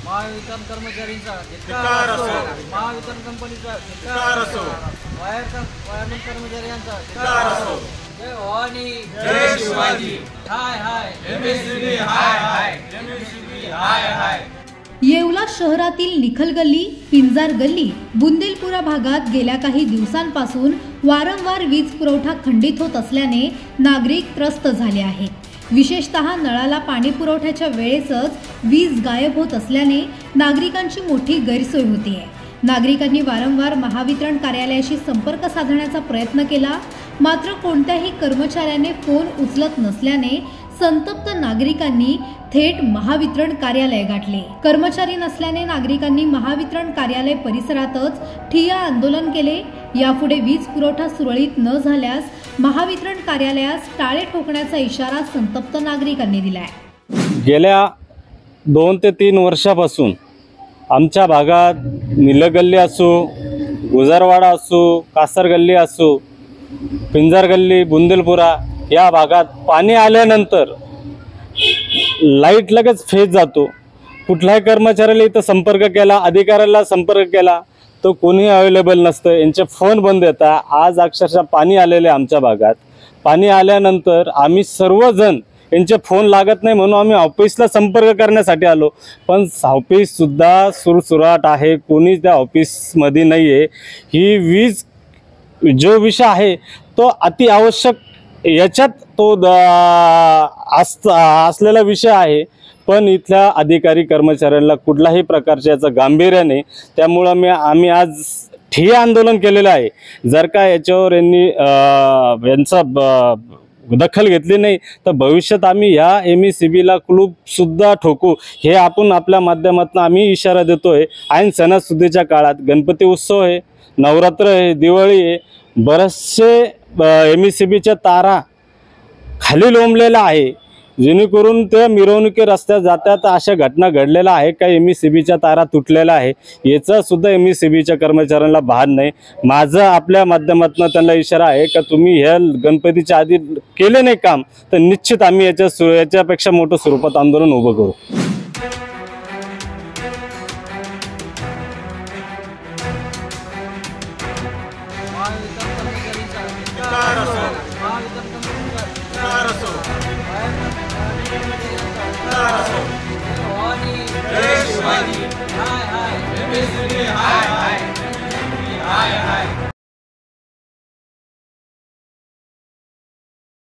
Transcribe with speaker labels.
Speaker 1: महावितरण कर्मचाऱ्यांचा धिक्कार असो, महावितरण कंपनीचा धिक्कार असो, वायरमॅन कर्मचाऱ्यांचा धिक्कार असो। जय भवानी, जय शिवाजी, हाय हाय एमएससीबी, हाय हाय एमएससीबी, हाय हाय।
Speaker 2: येवला शहरातील निखल गल्ली, पिंजार गल्ली, बुंदेलपुरा भागात गेल्या काही दिवसांपासून वारंवार वीज पुरवठा खंडित होत असल्याने नागरिक त्रस्त झाले आहेत। विशेषतः नळाला पाणी पुरवठ्याच्या वेळेसच वीज गायब होत असल्याने नागरिकांची मोठी गैरसोय होते। नागरिकांनी वारंवार महावितरण कार्यालयाशी संपर्क साधण्याचा प्रयत्न केला, मात्र कोणत्याही कर्मचाऱ्याने फोन उचलत नसल्याने संतप्त नागरिकांनी थेट महावितरण कार्यालय गाठले। कर्मचारी नसल्याने नागरिकांनी महावितरण कार्यालय परिसरातच ठिय्या आंदोलन केले। यापुढे वीज पुरवठा सुरळीत न झाल्यास महावितरण कार्यालयास टाळे ठोकण्याचा इशारा संतप्त नागरिकांनी दिलाय।
Speaker 3: गेल्या 2 ते 3 वर्षापासून आमच्या भागात निलगल्ली असो, गुजरवाडा असो, कासर गल्ली असो, पिंजार गल्ली, बुंदेलपुरा या भागात पाणी आल्यानंतर लाईट लगेच फेज जातो। कुठल्याही कर्मचाऱ्याला इथं संपर्क केला, अधिकाऱ्याला संपर्क केला तो कोणी अवेलेबल नसतं, यांचे फोन बंद येतात। आज अक्षरशः पाणी आलेले आमच्या भागात। पाणी आल्यानंतर आम्ही सर्वजण यांचे फोन लागत नाही म्हणून आम्ही ऑफिसला संपर्क करण्यासाठी आलो, पण ऑफिससुद्धा सुरसुराट आहे, कोणी त्या ऑफिसमध्ये नाही आहे। ही वीज जो विषय आहे तो अति आवश्यक याच्यात तो असलेला विषय आहे, पण इथल्या अधिकारी कर्मचाऱ्यांना कुठल्याही प्रकारच्या याचं गांभीर्य नाही। त्यामुळे आम्ही आज ठिय्या आंदोलन केलेलं आहे। जर का याच्यावर यांचा दखल घेतली नाही तर भविष्यात आम्ही ह्या एमएससीबीला कुलूपसुद्धा ठोकू, हे आपण आपल्या माध्यमातून आम्ही इशारा देतोय। ऐन सणासुदीच्या काळात गणपती उत्सव आहे, नवरात्र आहे, दिवाळी आहे, बरेचसे एमएससीबीच्या तारा खाली लोंबलेल्या आहे, जेणेकरून ते मिरवणुकी रस्त्यात जातात अशा घटना घडलेल्या आहे। काही एमएससीबीच्या तारा तुटलेल्या आहे, याचा सुद्धा एमएससीबीच्या कर्मचाऱ्यांना भान नाही। माझा आपल्या माध्यमातून त्यांना इशारा आहे का तुम्ही ह्या गणपतीच्या आधी केले नाही काम तर निश्चित आम्ही याच्यापेक्षा मोठं स्वरूपात आंदोलन उभं करू।